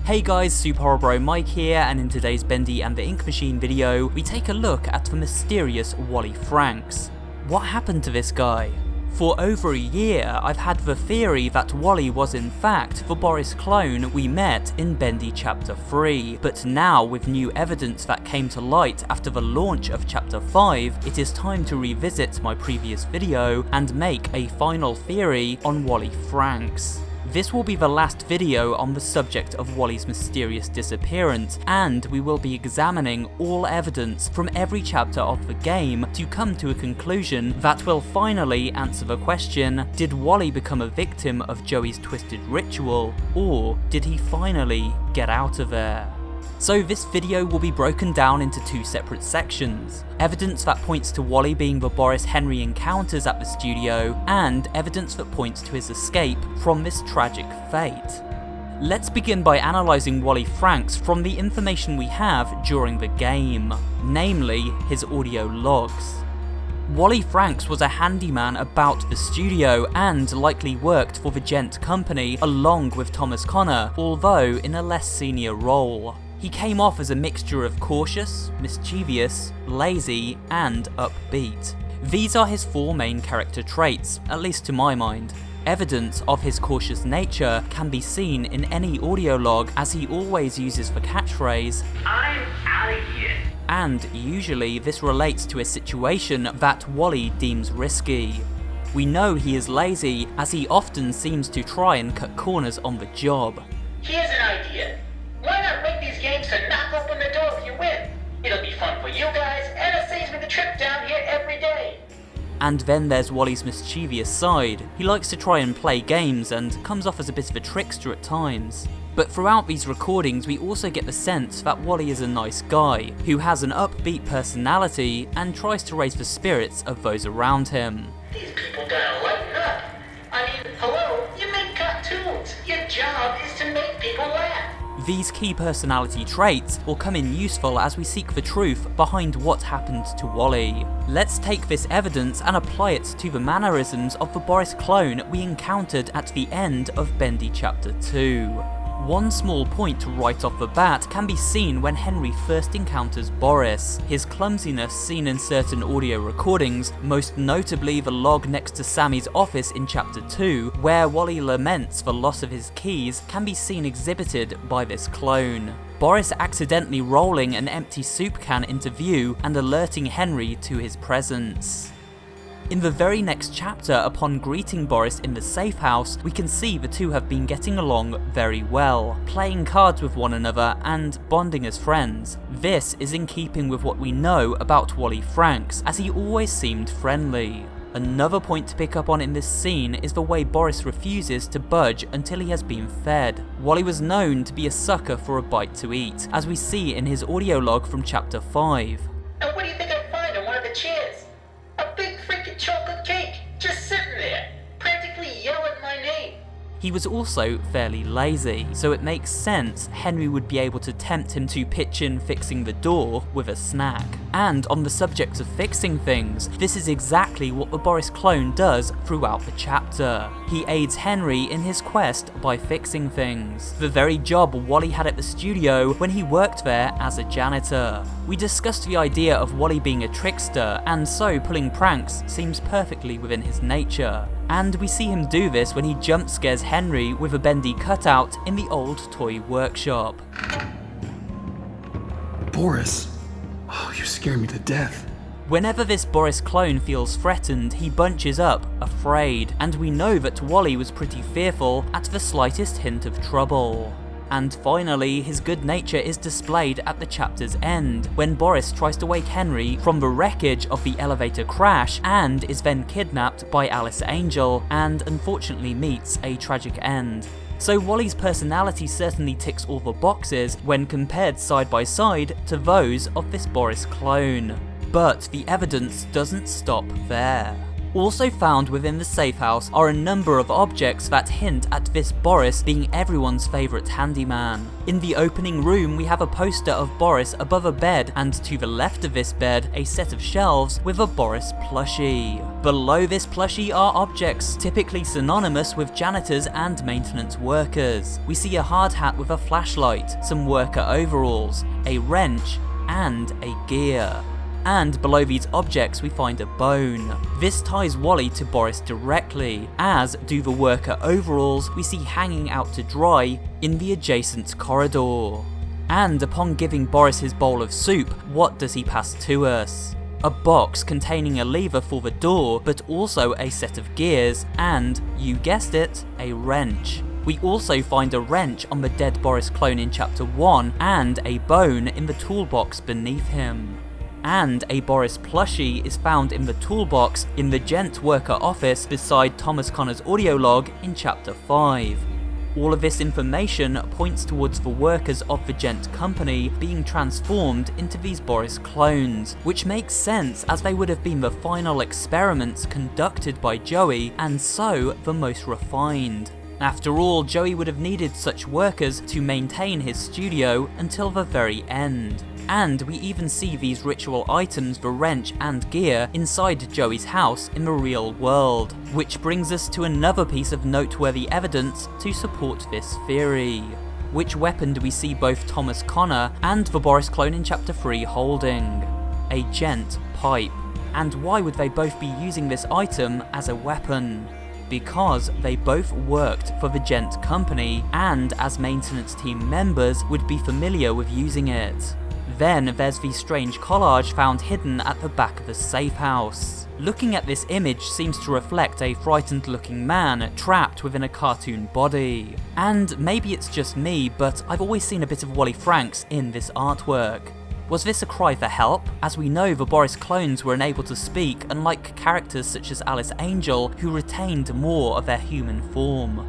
Hey guys, SuperHorrorBro Mike here, and in today's Bendy and the Ink Machine video, we take a look at the mysterious Wally Franks. What happened to this guy? For over a year, I've had the theory that Wally was in fact the Boris clone we met in Bendy Chapter 3, but now with new evidence that came to light after the launch of Chapter 5, it is time to revisit my previous video and make a final theory on Wally Franks. This will be the last video on the subject of Wally's mysterious disappearance, and we will be examining all evidence from every chapter of the game to come to a conclusion that will finally answer the question, did Wally become a victim of Joey's twisted ritual, or did he finally get out of there? So this video will be broken down into two separate sections. Evidence that points to Wally being the Boris Henry encounters at the studio, and evidence that points to his escape from this tragic fate. Let's begin by analysing Wally Franks from the information we have during the game, namely his audio logs. Wally Franks was a handyman about the studio and likely worked for the Gent Company along with Thomas Connor, although in a less senior role. He came off as a mixture of cautious, mischievous, lazy, and upbeat. These are his four main character traits, at least to my mind. Evidence of his cautious nature can be seen in any audio log, as he always uses the catchphrase, "I'm out of here." And usually this relates to a situation that Wally deems risky. We know he is lazy, as he often seems to try and cut corners on the job. Here's an idea. Why not make these games to knock open the door if you win? It'll be fun for you guys, and it saves me the trip down here every day. And then there's Wally's mischievous side. He likes to try and play games and comes off as a bit of a trickster at times. But throughout these recordings we also get the sense that Wally is a nice guy, who has an upbeat personality and tries to raise the spirits of those around him. These people gotta lighten up. I mean, hello, you make cartoons. Your job is to make people laugh. These key personality traits will come in useful as we seek the truth behind what happened to Wally. Let's take this evidence and apply it to the mannerisms of the Boris clone we encountered at the end of Bendy Chapter 2. One small point right off the bat can be seen when Henry first encounters Boris. His clumsiness seen in certain audio recordings, most notably the log next to Sammy's office in Chapter 2, where Wally laments the loss of his keys, can be seen exhibited by this clone. Boris accidentally rolling an empty soup can into view and alerting Henry to his presence. In the very next chapter, upon greeting Boris in the safe house, we can see the two have been getting along very well, playing cards with one another and bonding as friends. This is in keeping with what we know about Wally Franks, as he always seemed friendly. Another point to pick up on in this scene is the way Boris refuses to budge until he has been fed. Wally was known to be a sucker for a bite to eat, as we see in his audio log from Chapter 5. And what do you think I find on one of the chairs? A big freaking chocolate cake, just sitting there, practically yelling my name. He was also fairly lazy, so it makes sense Henry would be able to tempt him to pitch in fixing the door with a snack. And on the subject of fixing things, this is exactly what the Boris clone does throughout the chapter. He aids Henry in his quest by fixing things, the very job Wally had at the studio when he worked there as a janitor. We discussed the idea of Wally being a trickster, and so pulling pranks seems perfectly within his nature. And we see him do this when he jump scares Henry with a Bendy cutout in the old toy workshop. Boris, oh, you scare me to death. Whenever this Boris clone feels threatened, he bunches up, afraid, and we know that Wally was pretty fearful at the slightest hint of trouble. And finally, his good nature is displayed at the chapter's end, when Boris tries to wake Henry from the wreckage of the elevator crash and is then kidnapped by Alice Angel, and unfortunately meets a tragic end. So Wally's personality certainly ticks all the boxes when compared side by side to those of this Boris clone. But the evidence doesn't stop there. Also found within the safe house are a number of objects that hint at this Boris being everyone's favourite handyman. In the opening room we have a poster of Boris above a bed, and to the left of this bed a set of shelves with a Boris plushie. Below this plushie are objects typically synonymous with janitors and maintenance workers. We see a hard hat with a flashlight, some worker overalls, a wrench, and a gear. And below these objects we find a bone. This ties Wally to Boris directly, as do the worker overalls we see hanging out to dry in the adjacent corridor. And upon giving Boris his bowl of soup, what does he pass to us? A box containing a lever for the door, but also a set of gears, and, you guessed it, a wrench. We also find a wrench on the dead Boris clone in Chapter 1, and a bone in the toolbox beneath him. And a Boris plushie is found in the toolbox in the Gent worker office beside Thomas Connor's audio log in Chapter 5. All of this information points towards the workers of the Gent company being transformed into these Boris clones, which makes sense as they would have been the final experiments conducted by Joey, and so the most refined. After all, Joey would have needed such workers to maintain his studio until the very end. And we even see these ritual items, the wrench and gear, inside Joey's house in the real world. Which brings us to another piece of noteworthy evidence to support this theory. Which weapon do we see both Thomas Connor and the Boris clone in Chapter 3 holding? A Gent pipe. And why would they both be using this item as a weapon? Because they both worked for the Gent company, and as maintenance team members would be familiar with using it. Then there's the strange collage found hidden at the back of the safe house. Looking at this image seems to reflect a frightened looking man trapped within a cartoon body. And maybe it's just me, but I've always seen a bit of Wally Franks in this artwork. Was this a cry for help? As we know, the Boris clones were unable to speak, unlike characters such as Alice Angel, who retained more of their human form.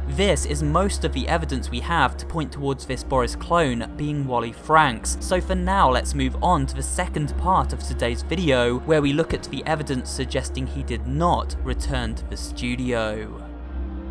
This is most of the evidence we have to point towards this Boris clone being Wally Franks, so for now let's move on to the second part of today's video, where we look at the evidence suggesting he did not return to the studio.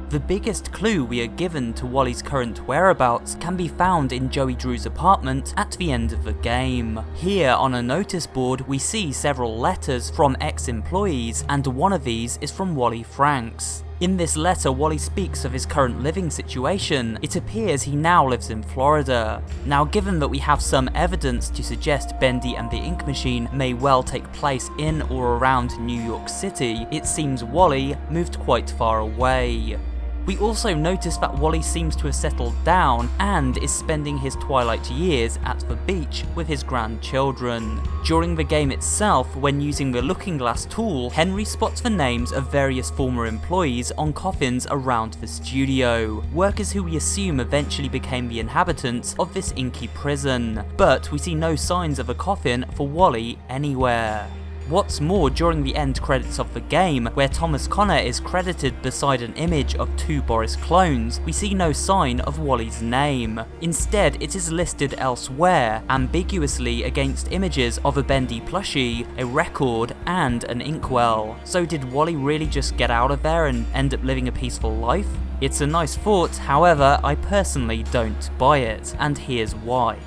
The biggest clue we are given to Wally's current whereabouts can be found in Joey Drew's apartment at the end of the game. Here on a notice board we see several letters from ex-employees, and one of these is from Wally Franks. In this letter, Wally speaks of his current living situation. It appears he now lives in Florida. Now, given that we have some evidence to suggest Bendy and the Ink Machine may well take place in or around New York City, it seems Wally moved quite far away. We also notice that Wally seems to have settled down and is spending his twilight years at the beach with his grandchildren. During the game itself, when using the looking glass tool, Henry spots the names of various former employees on coffins around the studio, workers who we assume eventually became the inhabitants of this inky prison, but we see no signs of a coffin for Wally anywhere. What's more, during the end credits of the game, where Thomas Connor is credited beside an image of two Boris clones, we see no sign of Wally's name. Instead, it is listed elsewhere, ambiguously against images of a Bendy plushie, a record, and an inkwell. So did Wally really just get out of there and end up living a peaceful life? It's a nice thought, however, I personally don't buy it, and here's why.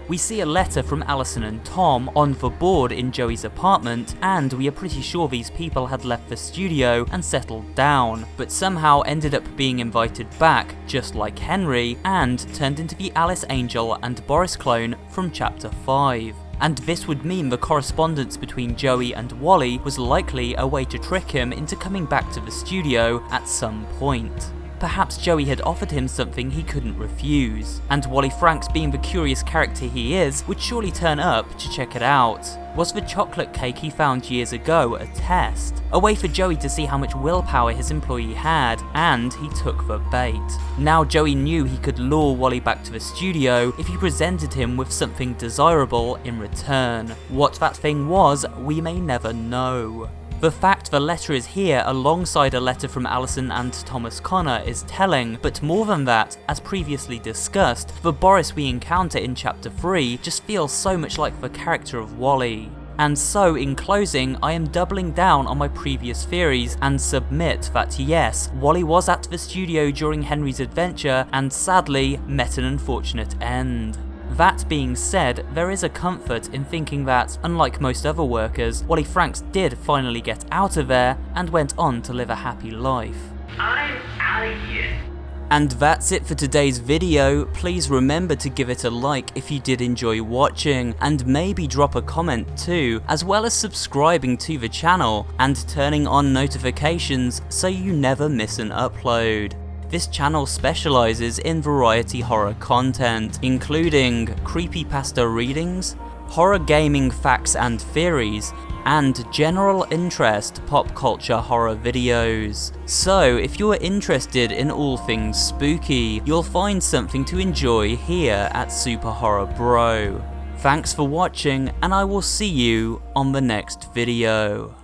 We see a letter from Allison and Tom on the board in Joey's apartment, and we are pretty sure these people had left the studio and settled down, but somehow ended up being invited back, just like Henry, and turned into the Alice Angel and Boris clone from Chapter 5. And this would mean the correspondence between Joey and Wally was likely a way to trick him into coming back to the studio at some point. Perhaps Joey had offered him something he couldn't refuse, and Wally Franks, being the curious character he is, would surely turn up to check it out. Was the chocolate cake he found years ago a test? A way for Joey to see how much willpower his employee had, and he took the bait. Now Joey knew he could lure Wally back to the studio if he presented him with something desirable in return. What that thing was, we may never know. The fact the letter is here alongside a letter from Allison and Thomas Connor is telling, but more than that, as previously discussed, the Boris we encounter in Chapter 3 just feels so much like the character of Wally. And so in closing, I am doubling down on my previous theories and submit that yes, Wally was at the studio during Henry's adventure and sadly met an unfortunate end. That being said, there is a comfort in thinking that, unlike most other workers, Wally Franks did finally get out of there and went on to live a happy life. I'm out of here. And that's it for today's video. Please remember to give it a like if you did enjoy watching, and maybe drop a comment too, as well as subscribing to the channel and turning on notifications so you never miss an upload. This channel specializes in variety horror content, including creepypasta readings, horror gaming facts and theories, and general interest pop culture horror videos. So if you're interested in all things spooky, you'll find something to enjoy here at SuperHorrorBro. Thanks for watching, and I will see you on the next video.